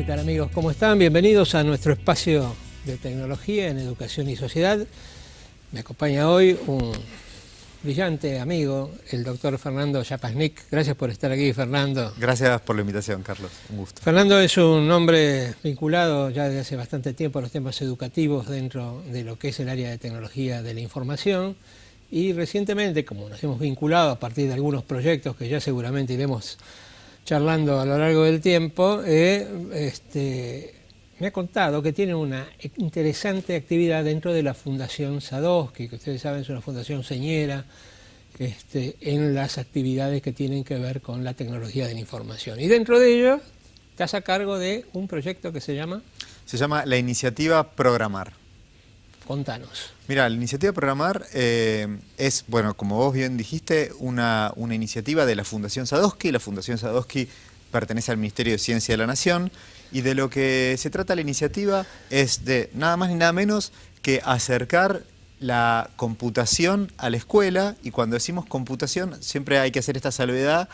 ¿Qué tal, amigos? ¿Cómo están? Bienvenidos a nuestro espacio de tecnología en educación y sociedad. Me acompaña hoy un brillante amigo, el doctor Fernando Yapasnik. Gracias por estar aquí, Fernando. Gracias por la invitación, Carlos. Un gusto. Fernando es un hombre vinculado ya desde hace bastante tiempo a los temas educativos dentro de lo que es el área de tecnología de la información. Y recientemente, como nos hemos vinculado a partir de algunos proyectos que ya seguramente iremos charlando a lo largo del tiempo, me ha contado que tiene una interesante actividad dentro de la Fundación Sadowski, que ustedes saben es una fundación señera en las actividades que tienen que ver con la tecnología de la información. Y dentro de ello estás a cargo de un proyecto que se llama... Se llama la iniciativa Programar. Contanos. Mira, la iniciativa Programar es, bueno, como vos bien dijiste, una iniciativa de la Fundación Sadowski. La Fundación Sadowski pertenece al Ministerio de Ciencia de la Nación y de lo que se trata la iniciativa es de nada más ni nada menos que acercar la computación a la escuela, y cuando decimos computación siempre hay que hacer esta salvedad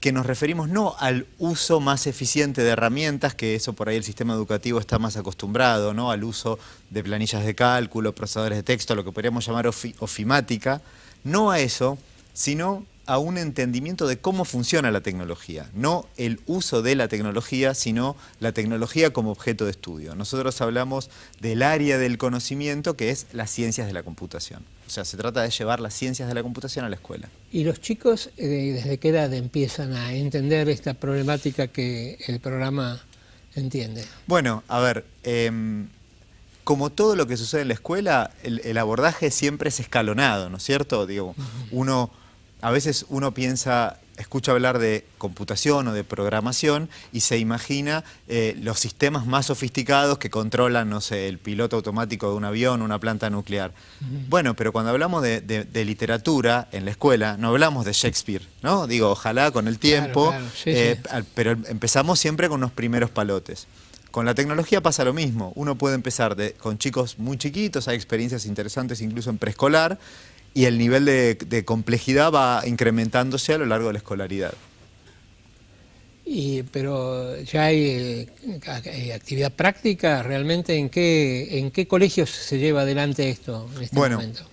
que nos referimos no al uso más eficiente de herramientas, que eso por ahí el sistema educativo está más acostumbrado, ¿no? Al uso de planillas de cálculo, procesadores de texto, lo que podríamos llamar ofimática, no a eso, sino a un entendimiento de cómo funciona la tecnología, no el uso de la tecnología, sino la tecnología como objeto de estudio. Nosotros hablamos del área del conocimiento que es las ciencias de la computación. O sea, se trata de llevar las ciencias de la computación a la escuela. ¿Y los chicos desde qué edad empiezan a entender esta problemática que el programa entiende? Bueno, a ver, como todo lo que sucede en la escuela, el abordaje siempre es escalonado, ¿no es cierto? Digo, a veces uno piensa, escucha hablar de computación o de programación y se imagina los sistemas más sofisticados que controlan, no sé, el piloto automático de un avión, una planta nuclear. Bueno, pero cuando hablamos de literatura en la escuela, no hablamos de Shakespeare, ¿no? Digo, ojalá con el tiempo, claro, sí, sí. Pero empezamos siempre con unos primeros palotes. Con la tecnología pasa lo mismo. Uno puede empezar con chicos muy chiquitos, hay experiencias interesantes incluso en preescolar, y el nivel de complejidad va incrementándose a lo largo de la escolaridad. Pero ya hay actividad práctica realmente. ¿En qué colegios se lleva adelante esto en este momento?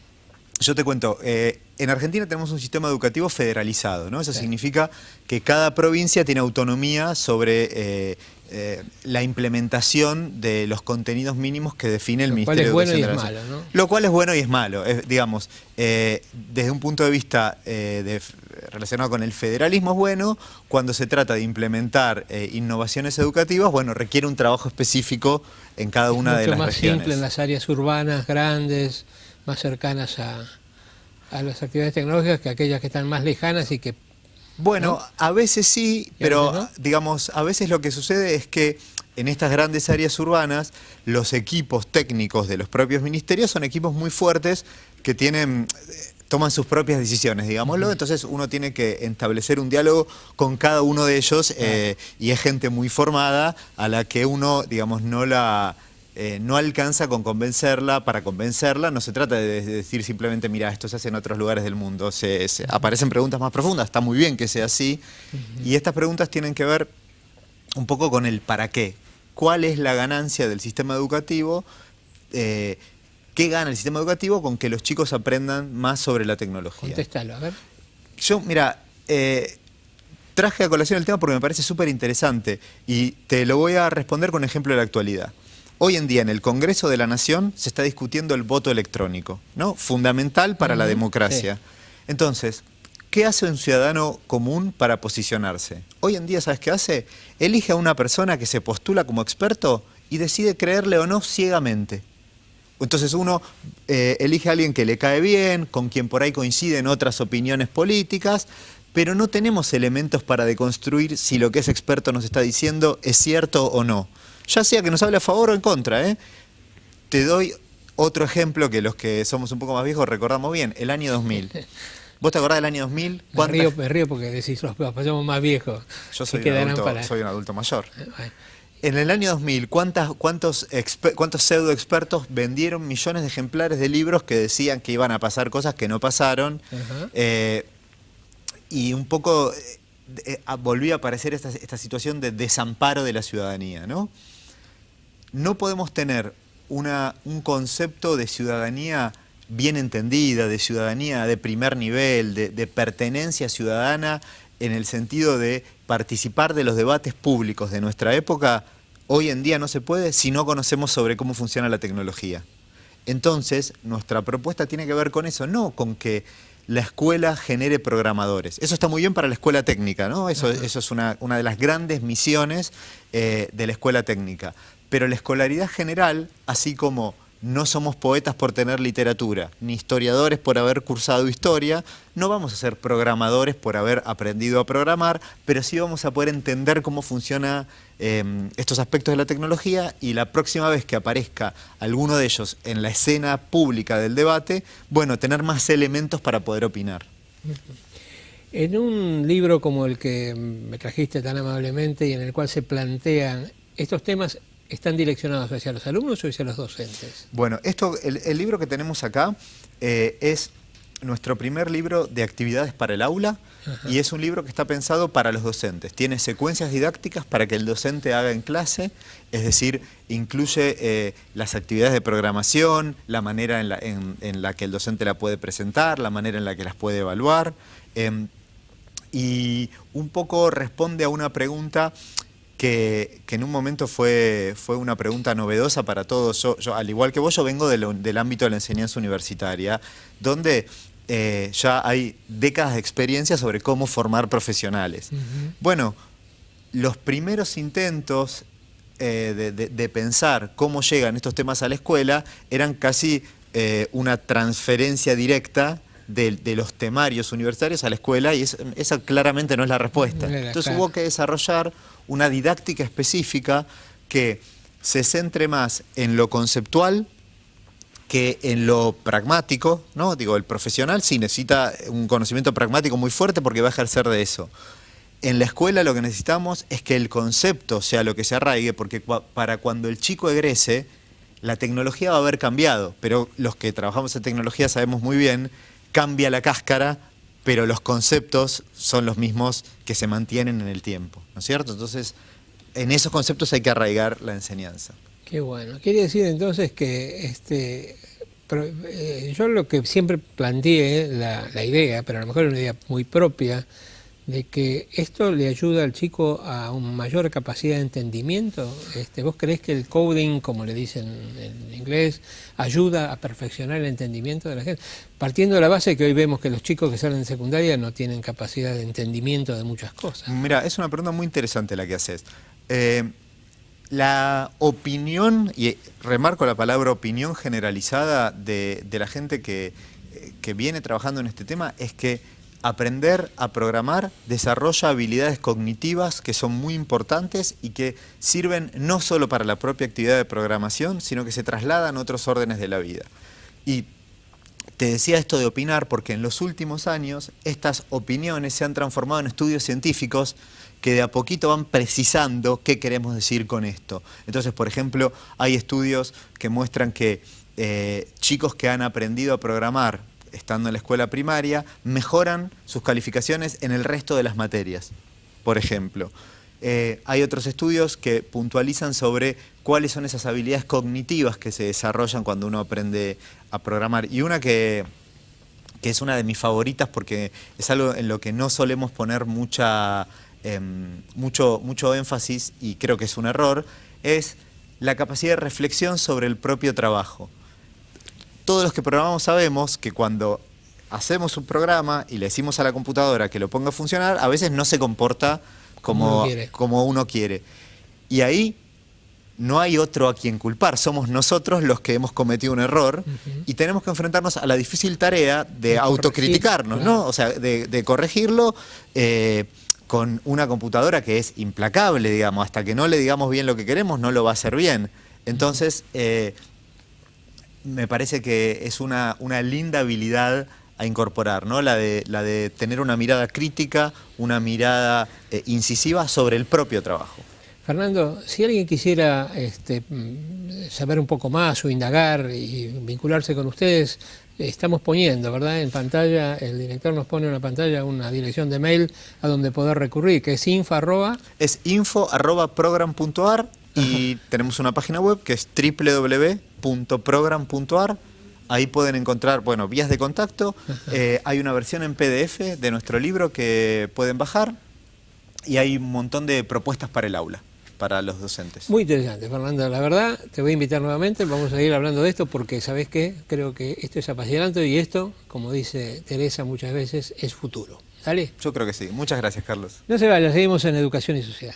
Yo te cuento, en Argentina tenemos un sistema educativo federalizado, ¿no? Eso significa que cada provincia tiene autonomía sobre la implementación de los contenidos mínimos que define el Ministerio de Educación de la Nación. Lo cual es bueno y es malo, ¿no? Lo cual es bueno y es malo. Digamos, desde un punto de vista relacionado con el federalismo es bueno. Cuando se trata de implementar innovaciones educativas, bueno, requiere un trabajo específico en cada una de las regiones. Es mucho más simple en las áreas urbanas grandes, más cercanas a las actividades tecnológicas, que aquellas que están más lejanas y que... Bueno, ¿no? A veces sí, pero ¿no? digamos, a veces lo que sucede es que en estas grandes áreas urbanas los equipos técnicos de los propios ministerios son equipos muy fuertes que toman sus propias decisiones, digámoslo. Entonces uno tiene que establecer un diálogo con cada uno de ellos y es gente muy formada a la que uno, digamos, no alcanza con convencerla. Para convencerla no se trata de decir simplemente, mira, esto se hace en otros lugares del mundo. Aparecen preguntas más profundas, está muy bien que sea así. Y estas preguntas tienen que ver un poco con el para qué. ¿Cuál es la ganancia del sistema educativo? ¿Qué gana el sistema educativo con que los chicos aprendan más sobre la tecnología? Contéstalo, a ver. Yo, mira, traje a colación el tema porque me parece súper interesante y te lo voy a responder con un ejemplo de la actualidad. Hoy en día en el Congreso de la Nación se está discutiendo el voto electrónico, ¿no? Fundamental para la democracia. Sí. Entonces, ¿qué hace un ciudadano común para posicionarse? Hoy en día, ¿sabes qué hace? Elige a una persona que se postula como experto y decide creerle o no ciegamente. Entonces uno elige a alguien que le cae bien, con quien por ahí coinciden otras opiniones políticas, pero no tenemos elementos para deconstruir si lo que ese experto nos está diciendo es cierto o no. Ya sea que nos hable a favor o en contra, ¿eh? Te doy otro ejemplo que los que somos un poco más viejos recordamos bien, el año 2000. ¿Vos te acordás del año 2000? Me río porque decís los pasamos más viejos. Yo soy un adulto mayor. En el año 2000, ¿cuántos pseudo-expertos vendieron millones de ejemplares de libros que decían que iban a pasar cosas que no pasaron? Y un poco volvía a aparecer esta situación de desamparo de la ciudadanía, ¿no? No podemos tener un concepto de ciudadanía bien entendida, de ciudadanía de primer nivel, de pertenencia ciudadana en el sentido de participar de los debates públicos de nuestra época. Hoy en día no se puede si no conocemos sobre cómo funciona la tecnología. Entonces, nuestra propuesta tiene que ver con eso, no con que la escuela genere programadores. Eso está muy bien para la escuela técnica, ¿no? Eso es una de las grandes misiones de la escuela técnica. Pero la escolaridad general, así como no somos poetas por tener literatura, ni historiadores por haber cursado historia, no vamos a ser programadores por haber aprendido a programar, pero sí vamos a poder entender cómo funcionan estos aspectos de la tecnología, y la próxima vez que aparezca alguno de ellos en la escena pública del debate, bueno, tener más elementos para poder opinar. En un libro como el que me trajiste tan amablemente y en el cual se plantean estos temas, ¿están direccionados hacia los alumnos o hacia los docentes? Bueno, el libro que tenemos acá es nuestro primer libro de actividades para el aula. Ajá. Y es un libro que está pensado para los docentes. Tiene secuencias didácticas para que el docente haga en clase, es decir, incluye las actividades de programación, la manera en la que el docente la puede presentar, la manera en la que las puede evaluar, y un poco responde a una pregunta que en un momento fue una pregunta novedosa para todos. Yo, al igual que vos, yo vengo del ámbito de la enseñanza universitaria, donde ya hay décadas de experiencia sobre cómo formar profesionales. Bueno, los primeros intentos de pensar cómo llegan estos temas a la escuela eran casi una transferencia directa de los temarios universitarios a la escuela, y esa claramente no es la respuesta. Entonces hubo que desarrollar una didáctica específica que se centre más en lo conceptual que en lo pragmático, ¿no? Digo, el profesional sí necesita un conocimiento pragmático muy fuerte porque va a ejercer de eso. En la escuela lo que necesitamos es que el concepto sea lo que se arraigue, porque para cuando el chico egrese, la tecnología va a haber cambiado, pero los que trabajamos en tecnología sabemos muy bien, cambia la cáscara, pero los conceptos son los mismos que se mantienen en el tiempo, ¿no es cierto? Entonces, en esos conceptos hay que arraigar la enseñanza. Qué bueno. Quiere decir entonces que yo lo que siempre planteé, la idea, pero a lo mejor es una idea muy propia, de que esto le ayuda al chico a una mayor capacidad de entendimiento. ¿Vos creés que el coding, como le dicen en inglés, ayuda a perfeccionar el entendimiento de la gente? Partiendo de la base que hoy vemos que los chicos que salen de secundaria no tienen capacidad de entendimiento de muchas cosas. Mira, es una pregunta muy interesante la que haces. La opinión, y remarco la palabra opinión generalizada de la gente que viene trabajando en este tema, es que aprender a programar desarrolla habilidades cognitivas que son muy importantes y que sirven no solo para la propia actividad de programación, sino que se trasladan a otros órdenes de la vida. Y te decía esto de opinar porque en los últimos años estas opiniones se han transformado en estudios científicos que de a poquito van precisando qué queremos decir con esto. Entonces, por ejemplo, hay estudios que muestran que chicos que han aprendido a programar estando en la escuela primaria, mejoran sus calificaciones en el resto de las materias, por ejemplo. Hay otros estudios que puntualizan sobre cuáles son esas habilidades cognitivas que se desarrollan cuando uno aprende a programar. Y una que es una de mis favoritas porque es algo en lo que no solemos poner mucho énfasis, y creo que es un error, es la capacidad de reflexión sobre el propio trabajo. Todos los que programamos sabemos que cuando hacemos un programa y le decimos a la computadora que lo ponga a funcionar, a veces no se comporta como uno quiere. Y ahí no hay otro a quien culpar, somos nosotros los que hemos cometido un error y tenemos que enfrentarnos a la difícil tarea de autocriticarnos, ¿no? O sea, de corregirlo con una computadora que es implacable, digamos, hasta que no le digamos bien lo que queremos, no lo va a hacer bien. Entonces, me parece que es una linda habilidad a incorporar, ¿no? La de tener una mirada crítica, una mirada incisiva sobre el propio trabajo. Fernando, si alguien quisiera saber un poco más o indagar y vincularse con ustedes, estamos poniendo, ¿verdad? En pantalla, el director nos pone en la pantalla una dirección de mail a donde poder recurrir, que es info@. Es info@program.ar y tenemos una página web que es www.program.ar. Ahí pueden encontrar, bueno, vías de contacto. Hay una versión en PDF de nuestro libro que pueden bajar y hay un montón de propuestas para el aula, para los docentes. Muy interesante, Fernando. La verdad, te voy a invitar nuevamente, vamos a seguir hablando de esto porque, ¿sabes qué? Creo que esto es apasionante y esto, como dice Teresa muchas veces, es futuro. ¿Dale? Yo creo que sí. Muchas gracias, Carlos. No se vaya, seguimos en Educación y Sociedad.